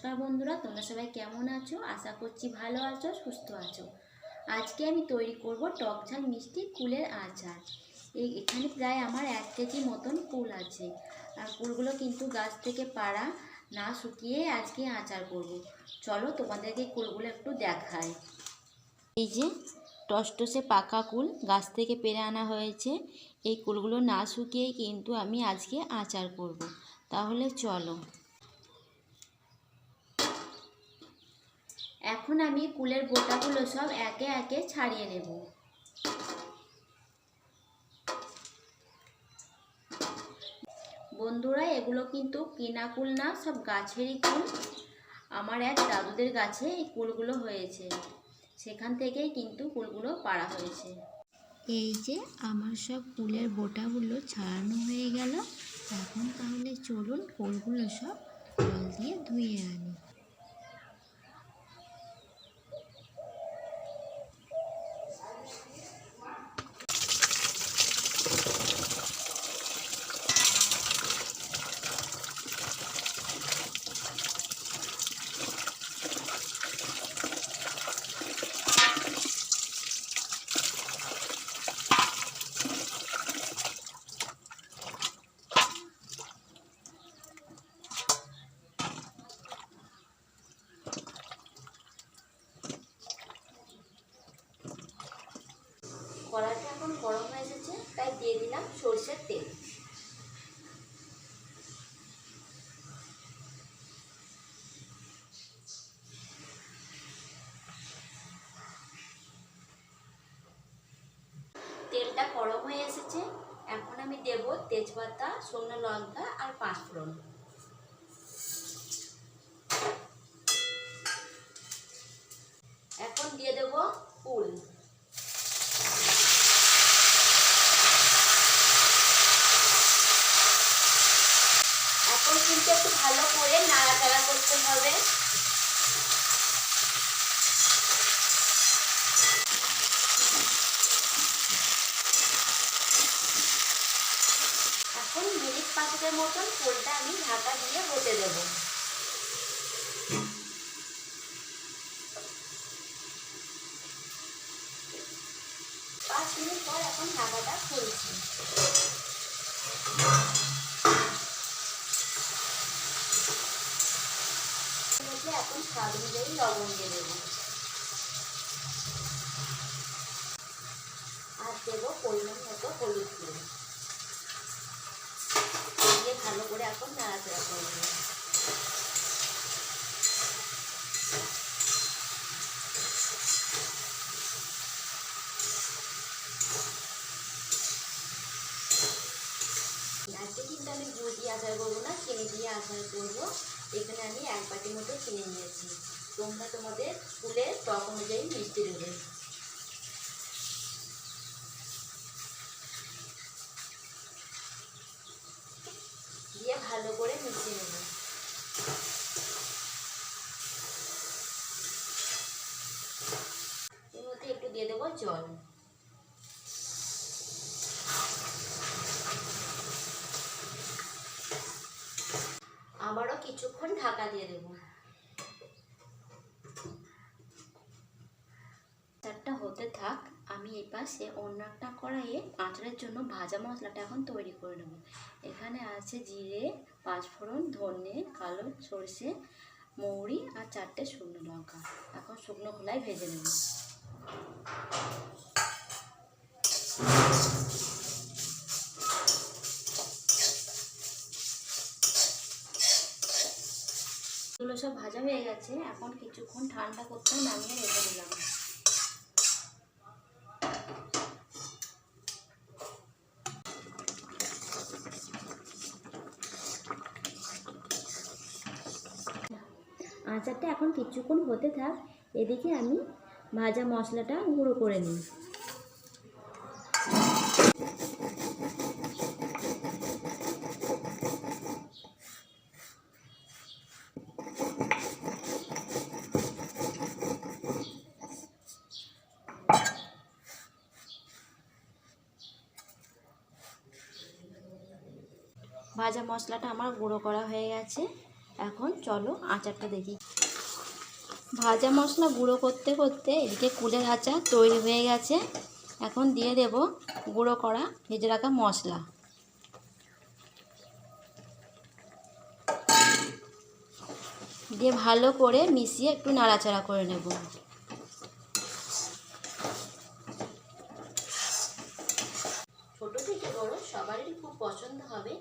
নমস্কার বন্ধুরা, তোমরা সবাই কেমন আছো? আশা করছি ভালো আছো, সুস্থ আছো। আজকে আমি তৈরি করব টক ঝাল মিষ্টি কুলের আচার। এখানে প্রায় আমার 1 কেজি মতন কুল আছে। আর কুলগুলো কিন্তু গাছ থেকে পাড়া, না শুকিয়ে আজকে আচার করব। চলো তোমাদেরকে কুলগুলো একটু দেখাই। এই যে টসটসে পাকা কুল গাছ থেকে পেড়ে আনা হয়েছে। এই কুলগুলো না শুকিয়েই কিন্তু আমি আজকে আচার করব। তাহলে চলো। এখন আমি কুলের বোটাগুলো সব একে একে ছাড়িয়ে নেব। বন্ধুরা, এগুলো কিন্তু কিনা কুল না, সব গাছেরই কুল। আমার এক দাদুদের গাছে এই কুলগুলো হয়েছে, সেখান থেকেই কিন্তু কুলগুলো পাড়া হয়েছে। এই যে আমার সব কুলের বোটাগুলো ছাড়ানো হয়ে গেল। এখন তাহলে চলুন কুলগুলো সব জল দিয়ে ধুয়ে আনি। কড়াইটা এখন গরম হয়ে এসেছে, তাই দিয়ে দিলাম সরষের তেল। তেলটা গরম হয়ে এসেছে, এখন আমি দেব তেজপাতা, শুকনো লঙ্কা আর পাঁচফোড়ন। এখন দিয়ে দেব কুল। এখন কিন্তু একটু ভালো করে নাড়াচাড়া করতে হবে। এখন মিনিট 5 মতন কুলটা আমি ঢাকা দিয়ে হতে দেব। 5 মিনিট পর এখন ঢাকাটা খুলছি। এখন স্বাদ অনুযায়ী লবণ দিয়ে দেবো, আর দেবো পরিমাণ মতো হলুদ দিয়ে ভালো করে এখন নাড়াচাড়া করবো। আজকে কিন্তু আমি গুড় দিয়ে আচার করবো না, চিনি দিয়ে আচার করবো। এখানে আমি 1 বাটি মতো চিনি নিয়েছি। তোমরা তোমাদের কুলের টক অনুযায়ী মিষ্টি দেবে। দিয়ে ভালো করে মিশিয়ে নেব। এর মধ্যে একটু দিয়ে দেবো জল। আবারও কিছুক্ষণ ঢাকা দিয়ে দেব। আচারটা হতে থাক, আমি এই পাশে অন্য একটা কড়াইয়ে আচারের জন্য ভাজা মশলাটা এখন তৈরি করে নেব। এখানে আছে জিরে, পাঁচফোড়ন, ধনে, কালো সরষে, মৌরি আর 4টে শুকনো লঙ্কা। এখন শুকনো খোলায় ভেজে নেব। এগুলো সব ভাজা হয়ে গেছে, এখন কিছুক্ষণ ঠান্ডা করতে নামিয়ে রেখে দিলাম। আচারটা এখন কিছুক্ষণ হতে থাক, এদিকে আমি ভাজা মশলাটা গুঁড়ো করে নিই। ভাজা মশলাটা আমার গুঁড়ো করা হয়ে গেছে, এখন চলো আচারটা দেখি। ভাজা মশলা গুঁড়ো করতে করতে এদিকে কুলের আচার তৈরি হয়ে গেছে। এখন দিয়ে দেব গুঁড়ো করা ভেজে রাখা মশলা। দিয়ে ভালো করে মিশিয়ে একটু নাড়াচাড়া করে নেব। ছোট থেকে বড় সবারই খুব পছন্দ হবে।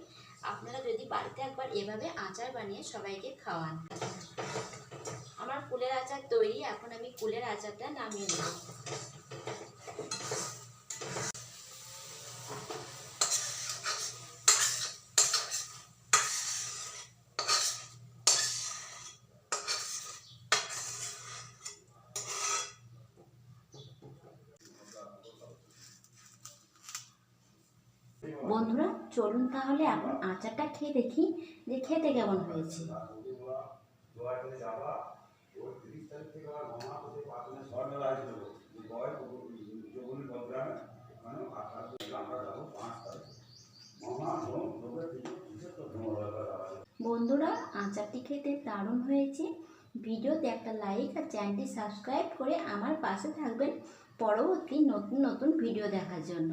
আপনারা যদি বাড়িতে একবার এভাবে আচার বানিয়ে সবাইকে খাওয়ান। আমার কুলের আচার তৈরি। এখন আমি কুলের আচারটা নামিয়ে নেব। বন্ধুরা চলুন তাহলে এখন আচারটা খেয়ে দেখি যে খেতে কেমন হয়েছে। বন্ধুরা আচারটি খেতে দারুণ হয়েছে। ভিডিওতে একটা লাইক আর চ্যানেলটি সাবস্ক্রাইব করে আমার পাশে থাকবেন পরবর্তী নতুন নতুন ভিডিও দেখার জন্য।